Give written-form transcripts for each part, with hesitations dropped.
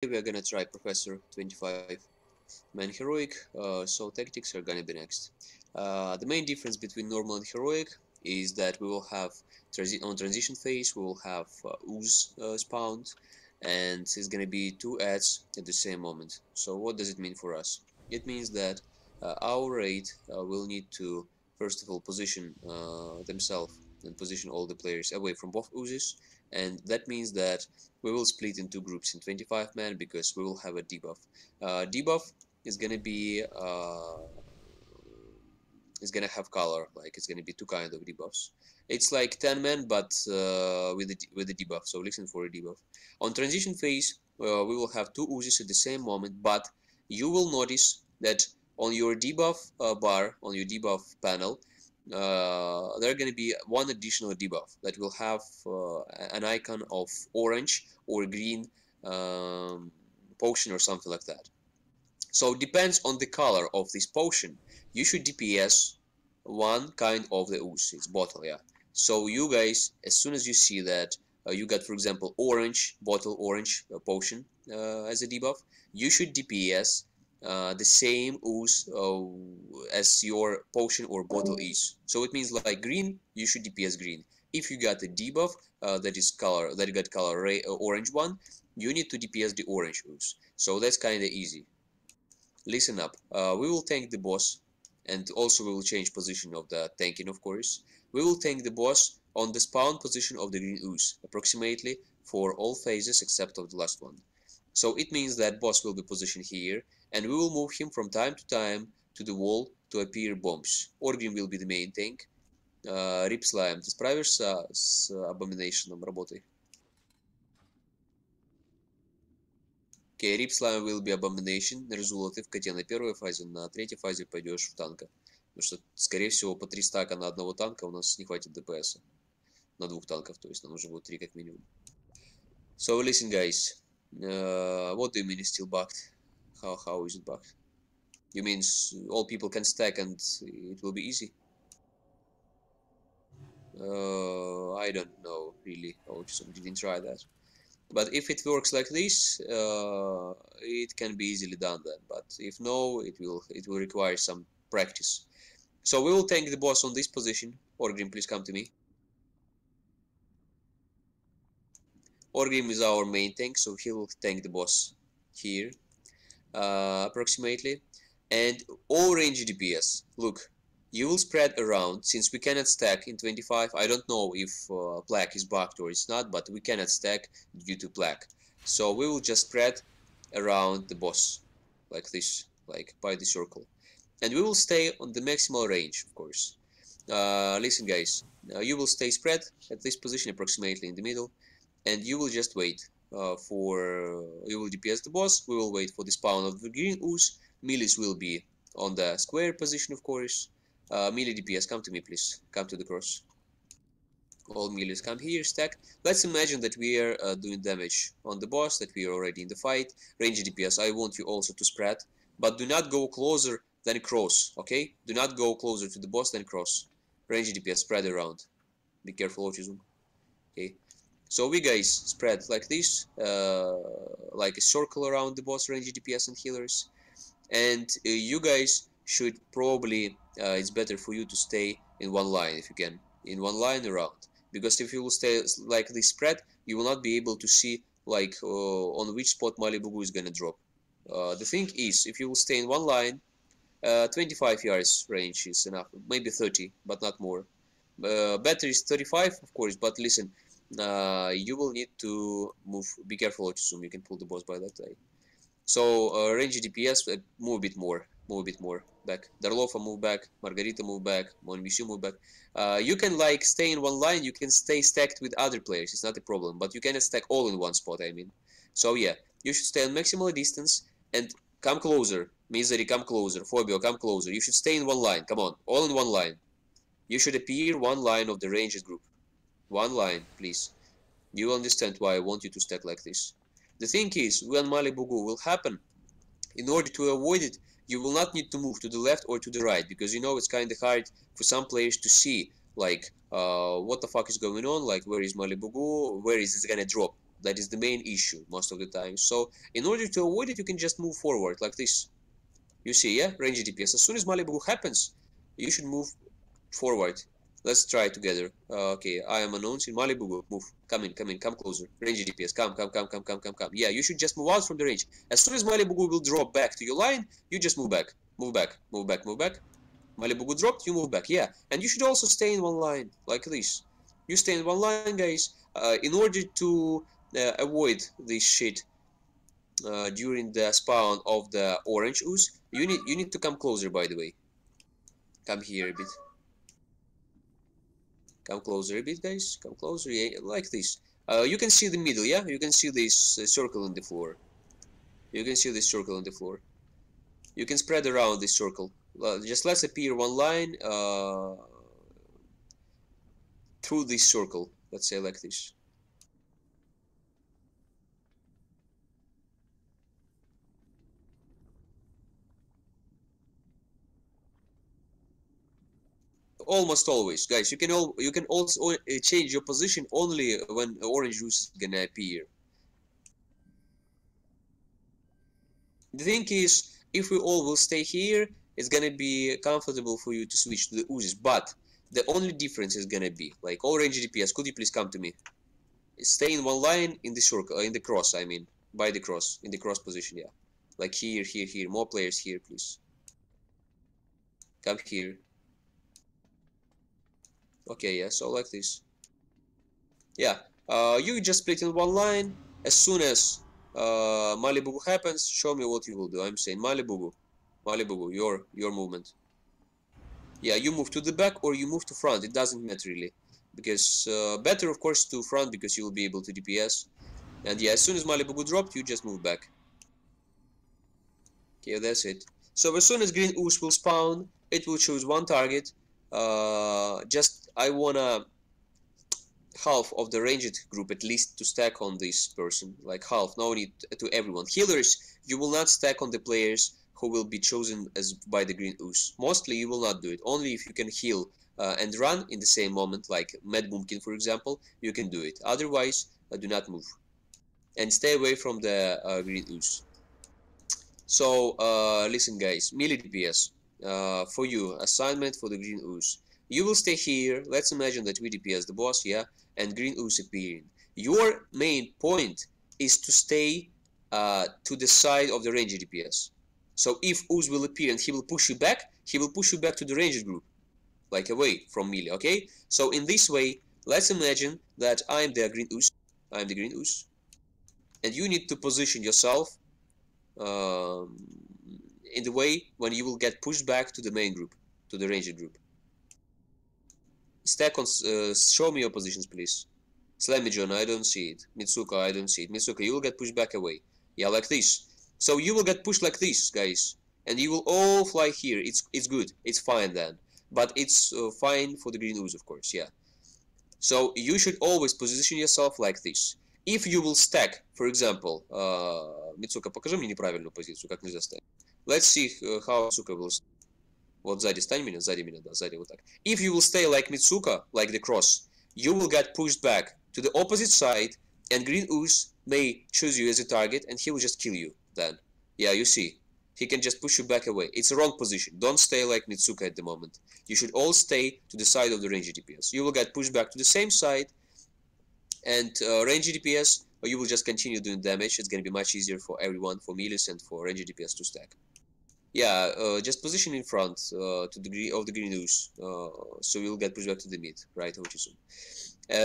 we are gonna try Professor 25 Man Heroic, so tactics are gonna be next. The main difference between normal and heroic is that we will have on transition phase we will have ooze spawned, and it's gonna be two ads at the same moment. So what does it mean for us? It means that our raid will need to first of all position themselves and position all the players away from both oozes, and that means that we will split in two groups in 25 man because we will have a debuff. Debuff is gonna be is gonna have color, like it's gonna be two kind of debuffs. It's like 10 men but with the debuff, so listen for a debuff. On transition phase we will have two oozes at the same moment, but you will notice that on your debuff bar, on your debuff panel, there are going to be one additional debuff that will have an icon of orange or green potion or something like that. So it depends on the color of this potion. You should DPS one kind of the ooze. It's bottle, yeah. So you guys, as soon as you see that you got, for example, orange bottle, orange potion as a debuff, you should DPS the same ooze as your potion or bottle is. So it means like green, you should DPS green. If you got a debuff that you got color orange one, you need to DPS the orange ooze. So that's kind of easy. Listen up. We will tank the boss, and also we will change position of the tanking, of course. We will tank the boss on the spawn position of the green ooze, approximately for all phases except of the last one. So it means that boss will be positioned here, and we will move him from time to time to the wall to appear bombs. Orgrim will be the main tank. Rip Slime, ты справишься с Abomination'ом? Работай. Окей, Rip Slime will be Abomination. Резула, ты в коте на первой фазе, на третьей фазе пойдешь в танка. Потому что, скорее всего, по 3 стака на одного танка у нас не хватит ДПС. На двух танков, то есть нам нужно будет 3 как минимум. So listen guys, what do you mean it's still bugged? How is it bugged? You mean all people can stack and it will be easy? I don't know really. I just didn't try that. But if it works like this, it can be easily done then. But if no, it will require some practice. So we will tank the boss on this position. Orgrim, please come to me. Orgrim is our main tank, so he will tank the boss here, approximately. And all range DPS. Look, you will spread around, since we cannot stack in 25. I don't know if plaque is bugged or it's not, but we cannot stack due to plaque. So we will just spread around the boss, like this, like by the circle. And we will stay on the maximal range, of course. Listen guys, you will stay spread at this position approximately in the middle, and you will just wait you will DPS the boss. We will wait for the spawn of the green ooze. Melees will be on the square position, of course. Melee DPS, come to me please, come to the cross. All melees come here, stack. Let's imagine that we are doing damage on the boss, that we are already in the fight. Range DPS, I want you also to spread, but do not go closer than cross, okay? Do not go closer to the boss than cross. Range DPS, spread around. Be careful, autism. Okay. So we guys spread like this, like a circle around the boss, range DPS and healers. And you guys should probably, it's better for you to stay in one line if you can, in one line around. Because if you will stay like this spread, you will not be able to see like on which spot Malibugu is gonna drop. The thing is, if you will stay in one line, 25 yards range is enough, maybe 30, but not more. Better is 35, of course, but listen, you will need to move. Be careful, Otisum, you can pull the boss by that way. So range DPS, move a bit more, back. Darlova move back, Margarita move back, Monvisu move back. You can like stay in one line, you can stay stacked with other players, it's not a problem, but you cannot stack all in one spot, I mean. So yeah, you should stay on maximal distance and come closer. Misery, come closer. Phobio, come closer. You should stay in one line, come on, all in one line. You should appear one line of the ranged group. One line, please. You will understand why I want you to stack like this. The thing is, when Malibugu will happen, in order to avoid it, you will not need to move to the left or to the right, because you know it's kind of hard for some players to see, like, what the fuck is going on, like, where is Malibugu, where is it gonna drop. That is the main issue most of the time. So in order to avoid it, you can just move forward like this. You see, yeah, range DPS. As soon as Malibu happens, you should move forward. Let's try it together. Okay, I am announcing Malibu. Move. Come in, come in, come closer. Range DPS. Come, come, come, come, come, come, come. Yeah, you should just move out from the range. As soon as Malibu will drop back to your line, you just move back. Move back, move back, move back. Malibu dropped, you move back. Yeah, and you should also stay in one line, like this. You stay in one line, guys, in order to avoid this shit during the spawn of the orange ooze. You need to come closer, by the way. Come here a bit. Come closer a bit, guys. Come closer, yeah, like this. You can see the middle, yeah? You can see this circle on the floor. You can see this circle on the floor. You can spread around this circle. Just let's appear one line through this circle. Let's say like this. Almost always, guys. You can also change your position only when orange juice is gonna appear. The thing is, if we all will stay here, it's gonna be comfortable for you to switch to the oozes. But the only difference is gonna be like orange DPS. Could you please come to me? Stay in one line in the circle, in the cross. I mean, by the cross, in the cross position. Yeah, like here, here, here. More players here, please. Come here. Okay, yeah. So like this. Yeah, you just split in one line. As soon as Malibu happens, show me what you will do. I'm saying Malibu, Malibu, your movement. Yeah, you move to the back or you move to front. It doesn't matter really, because better of course to front because you will be able to DPS. And yeah, as soon as Malibu dropped, you just move back. Okay, that's it. So as soon as green ooze will spawn, it will choose one target. Just I wanna half of the ranged group at least to stack on this person, like half, no need to everyone. Healers, you will not stack on the players who will be chosen as by the green ooze. Mostly you will not do it, only if you can heal and run in the same moment, like Mad Boomkin for example, you can do it. Otherwise, do not move. And stay away from the green ooze. So, listen guys, melee DPS, for you, assignment for the green ooze. You will stay here, let's imagine that we DPS the boss, yeah, and green ooze appearing. Your main point is to stay to the side of the ranger DPS. So if ooze will appear and he will push you back, he will push you back to the ranger group, like away from melee, okay? So in this way, let's imagine that I'm the green ooze, and you need to position yourself um, in the way when you will get pushed back to the main group, to the ranger group. Stack on, show me your positions, please. Slammy John, I don't see it. Mitsuka, I don't see it. Mitsuka, you will get pushed back away. Yeah, like this. So you will get pushed like this, guys. And you will all fly here. It's good. It's fine then. But it's fine for the green ooze, of course, yeah. So you should always position yourself like this. If you will stack, for example, Mitsuka, покажи мне неправильную позицию, как нельзя ставить. Let's see how Mitsuka will. Вот сзади стань меня, да, сзади вот так. If you will stay like Mitsuka, like the cross, you will get pushed back to the opposite side, and Green Ooze may choose you as a target, and he will just kill you then. Yeah, you see. He can just push you back away. It's a wrong position. Don't stay like Mitsuka at the moment. You should all stay to the side of the ranger DPS. You will get pushed back to the same side, and ranger DPS, or you will just continue doing damage. It's going to be much easier for everyone, for melees and for ranger DPS to stack. Yeah, just position in front to the of the green ooze, so you'll get pushed back to the mid, right, which is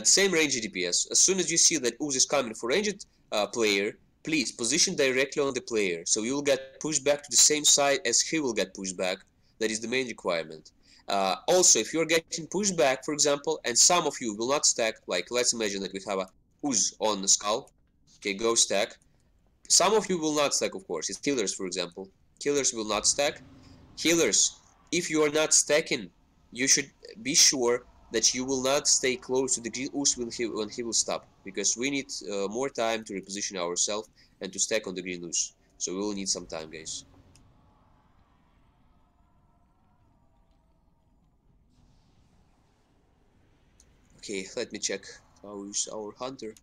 same range DPS. As soon as you see that ooze is coming for ranged player, please position directly on the player, so you will get pushed back to the same side as he will get pushed back. That is the main requirement. Also, if you're getting pushed back, for example, and some of you will not stack, like let's imagine that we have a ooze on the skull, okay, go stack. Some of you will not stack, of course. It's killers, for example. Killers will not stack. Healers, if you are not stacking, you should be sure that you will not stay close to the green ooze when he will stop, because we need more time to reposition ourselves and to stack on the green ooze. So we will need some time, guys. Okay, let me check how is our hunter.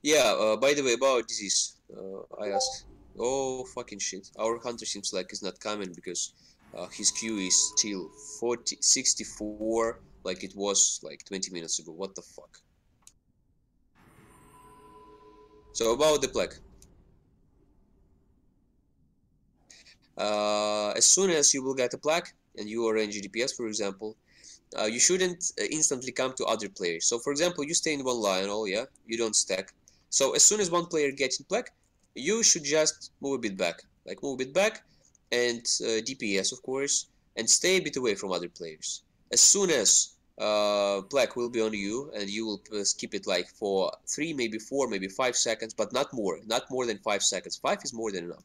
Yeah, by the way, about disease, I asked. Oh, fucking shit. Our hunter seems like he's not coming because his queue is still 64 like it was like 20 minutes ago. What the fuck? So about the plague. As soon as you will get a plague and you are in GDPS, for example, you shouldn't instantly come to other players. So, for example, you stay in one line, oh yeah, you don't stack. So, as soon as one player gets in plague, you should just move a bit back, like move a bit back, and DPS, of course, and stay a bit away from other players. As soon as plague will be on you, and you will skip it like for 3, maybe 4, maybe 5 seconds, but not more than 5 seconds. 5 is more than enough.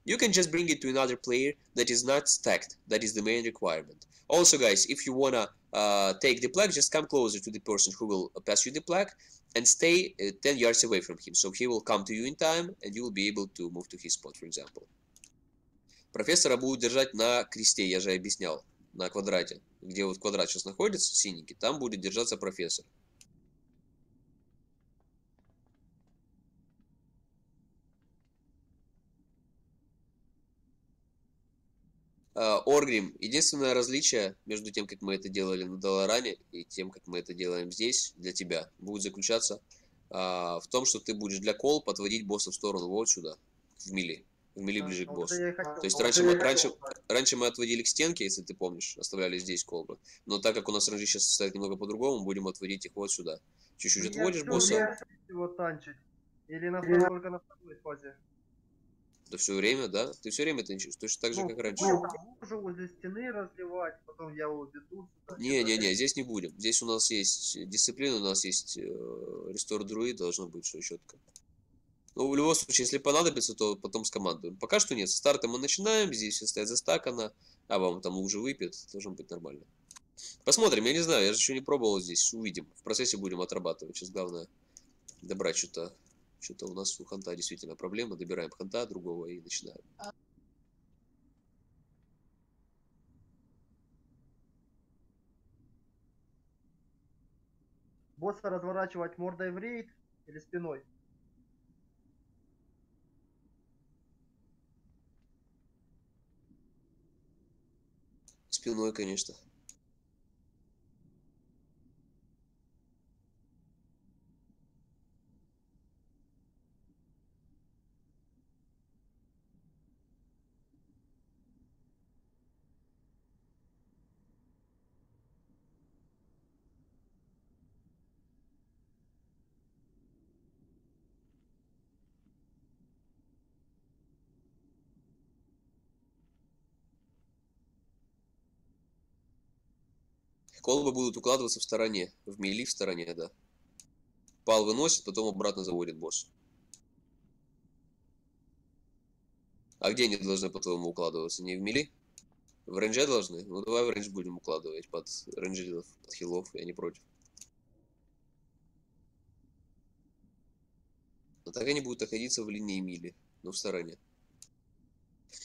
You can just bring it to another player that is not stacked. That is the main requirement. Also, guys, if you wanna take the plaque, just come closer to the person who will pass you the plaque and stay 10 yards away from him. So he will come to you in time, and you will be able to move to his spot, for example. Профессора будут держать на кресте, я же объяснял, на квадрате. Где вот квадрат сейчас находится, синенький, там будет держаться профессор. Оргрим. Единственное различие между тем, как мы это делали на Даларане, и тем, как мы это делаем здесь, для тебя, будет заключаться в том, что ты будешь для кол подводить босса в сторону вот сюда, в мили. В мили ближе к боссу. То есть раньше мы отводили к стенке, если ты помнишь, оставляли здесь колбы. Но так как у нас ранжи сейчас стоят немного по-другому, будем отводить их вот сюда. Чуть-чуть отводишь босса. Его танчить? Или только на второй фазе? Да все время, да? Ты все время танчишь, точно так же, как раньше. Можу возле стены разливать, потом я уведу сюда. Не, здесь не будем. Здесь у нас есть дисциплина, у нас есть рестор друид, должно быть все четко. Ну, в любом случае, если понадобится, то потом скомандуем. Пока что нет. С старта мы начинаем, здесь все стоят застакано, а вам там уже выпьет, должно быть нормально. Посмотрим, я не знаю, я же еще не пробовал здесь, увидим. В процессе будем отрабатывать. Сейчас главное добрать что-то. Что-то у нас у ханта действительно проблема. Добираем ханта другого и начинаем. Босса разворачивать мордой в рейд или спиной? Спиной, конечно. Колбы будут укладываться в стороне. В мили в стороне, да. Пал выносит, потом обратно заводит босс. А где они должны, по-твоему, укладываться? Не в мили? В рейнже должны? Ну давай в рейндж будем укладывать под рейнджеров, под хилов, я не против. Но так они будут находиться в линии мили, но в стороне.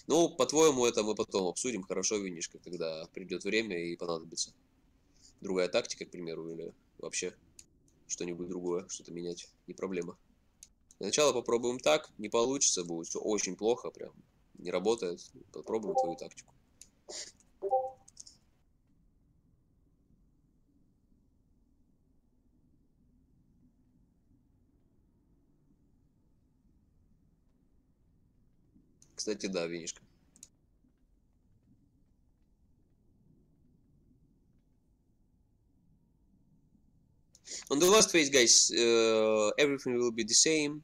Ну, по-твоему, это мы потом обсудим, хорошо, винишка, когда придет время и понадобится. Другая тактика, к примеру, или вообще что-нибудь другое, что-то менять, не проблема. Для начала попробуем так, не получится, будет все очень плохо, прям не работает, попробуем твою тактику. Кстати, да, винишка. On the last phase, guys, everything will be the same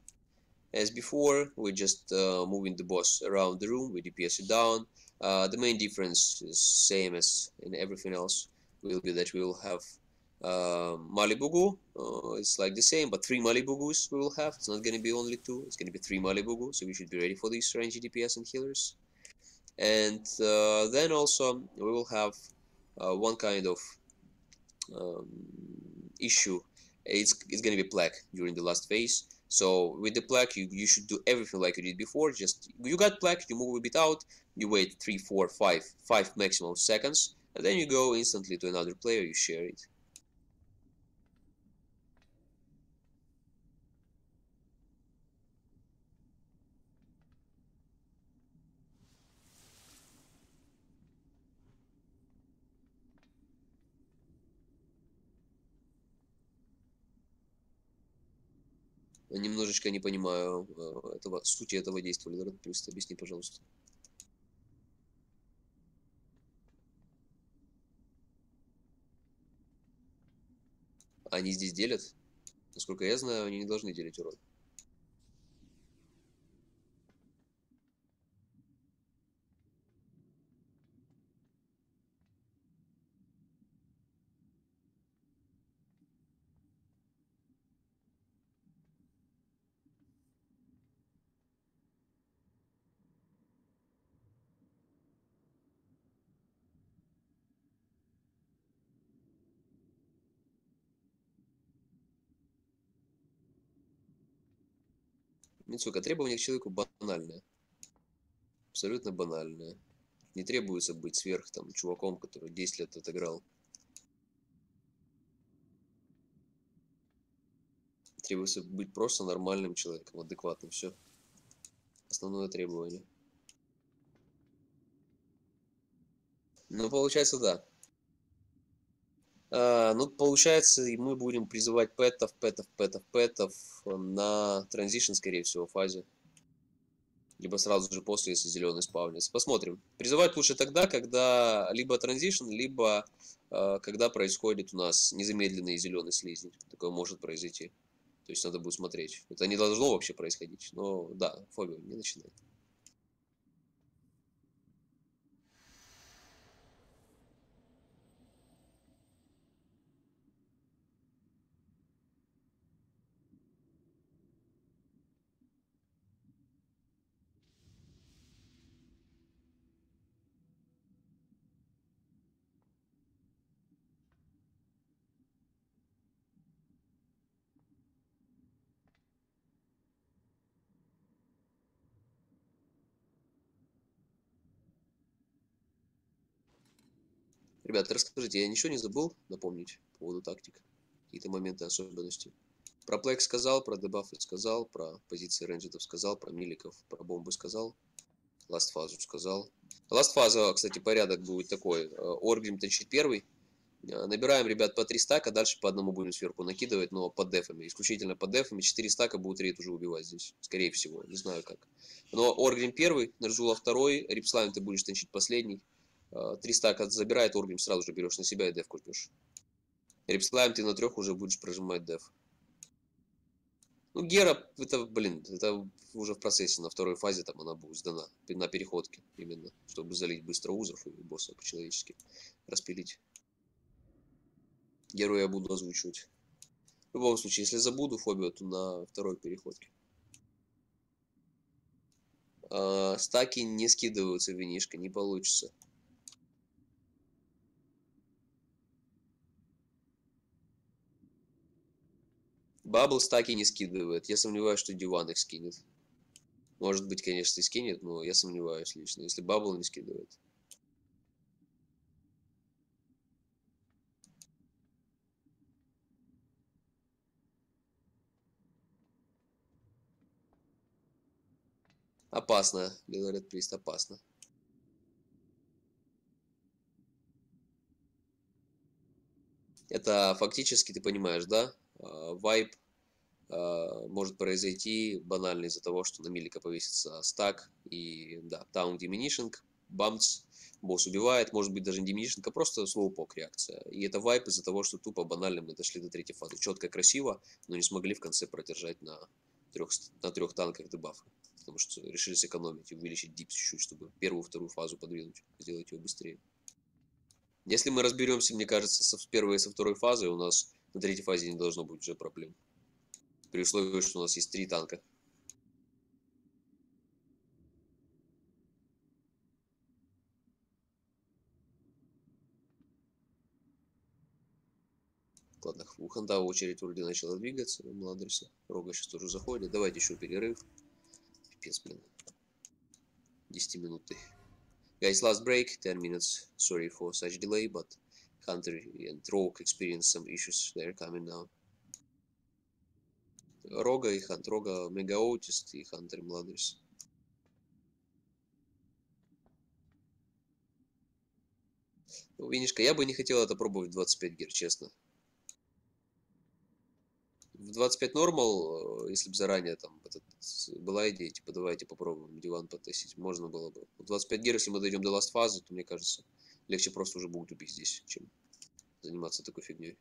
as before. We're just moving the boss around the room, we DPS it down. The main difference is same as in everything else. Will be that we will have Malibugu. It's like the same, but 3 Malibugus we will have. It's not gonna be only 2. It's gonna be 3 Malibugu. So we should be ready for these range DPS and healers. And then also we will have one kind of issue. It's gonna be plaque during the last phase. So with the plaque, you should do everything like you did before. Just you got plaque, you move a bit out, you wait 3, 4, 5 maximum seconds, and then you go instantly to another player. You share it. Немножечко не понимаю сути этого действия. Лорд, плюс объясни, пожалуйста. Они здесь делят? Насколько я знаю, они не должны делить урон. Мицука, требования к человеку банальные. Абсолютно банальные. Не требуется быть сверх там чуваком, который 10 лет отыграл. Требуется быть просто нормальным человеком, адекватным. Все. Основное требование. Ну, получается, да. Ну, получается, и мы будем призывать пэтов на транзишн, скорее всего, фазе. Либо сразу же после, если зеленый спавнится. Посмотрим. Призывать лучше тогда, когда либо транзишн, либо когда происходит у нас незамедленный зеленый слизень. Такое может произойти. То есть надо будет смотреть. Это не должно вообще происходить. Но да, фобию не начинает. Ребята, расскажите, я ничего не забыл напомнить по поводу тактик? Какие-то моменты, особенности? Про плейк сказал, про дебафы сказал, про позиции рейнджетов сказал, про миликов, про бомбы сказал, ласт фазу сказал. Ласт фаза, кстати, порядок будет такой. Оргрим точит первый. Набираем, ребят, по 3 стака, дальше по одному будем сверху накидывать, но под дефами. Исключительно под дефами. 4 стака будут рейд уже убивать здесь. Скорее всего, не знаю как. Но Оргрим первый, Нержула второй, Рипслайм ты будешь тащить последний. 3 стака забирает, Оргрим сразу же берешь на себя и деф купишь. Рипслайм ты на 3 уже будешь прожимать деф. Ну, Гера, это, блин, это уже в процессе, на второй фазе там она будет сдана. На переходке именно, чтобы залить быстро узов и босса по-человечески распилить. Геру я буду озвучивать. В любом случае, если забуду фобию, то на второй переходке. Стаки не скидываются, винишка, не получится. Бабл стаки не скидывает. Я сомневаюсь, что Диван их скинет. Может быть, конечно, и скинет, но я сомневаюсь лично, если Бабл не скидывает. Опасно, говорят, прист, опасно. Это фактически, ты понимаешь, да? Вайп может произойти банально из-за того, что на милика повесится стак и, да, таун диминишинг, бамц, босс убивает, может быть даже не диминишинг, а просто слоупок реакция. И это вайп из-за того, что тупо банально мы дошли до третьей фазы. Четко, красиво, но не смогли в конце продержать на трех танках дебафы. Потому что решили сэкономить и увеличить дипс чуть-чуть, чтобы первую, вторую фазу подвинуть, сделать ее быстрее. Если мы разберемся, мне кажется, с первой и со второй фазой, у нас на третьей фазе не должно быть уже проблем. При условии, что у нас есть 3 танка. Ладно, у Ханда очередь вроде начала двигаться. Младриса. Рога сейчас тоже заходит. Давайте еще перерыв. Пипец, блин. 10 минуты. Guys, last break. 10 minutes. Sorry for such delay, but Hunter and Rogue experience some issues. They're coming now. Рога и Хант. Рога Мега Оутист и Хантер Младрис. Винишка, я бы не хотел это пробовать в 25 гер, честно. в 25 нормал, если бы заранее там была идея, типа, давайте попробуем диван потестить, можно было бы. В 25 гер, если мы дойдем до ласт фазы, то, мне кажется, легче просто уже будет убить здесь, чем заниматься такой фигней.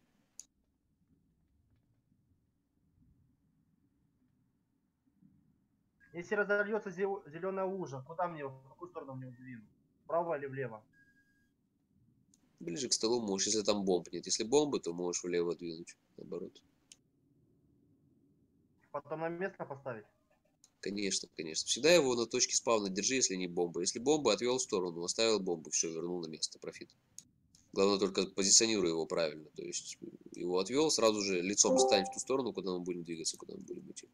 Если разольется зеленая лужа, куда мне, в какую сторону мне двинуть? Вправо или влево? Ближе к столу можешь, если там бомб нет. Если бомбы, то можешь влево двинуть, наоборот. Потом на место поставить? Конечно, конечно. Всегда его на точке спавна держи, если не бомба. Если бомба, отвел в сторону, оставил бомбу, все, вернул на место, профит. Главное только позиционируй его правильно. То есть его отвел, сразу же лицом стань в ту сторону, куда мы будем двигаться, куда мы будем идти.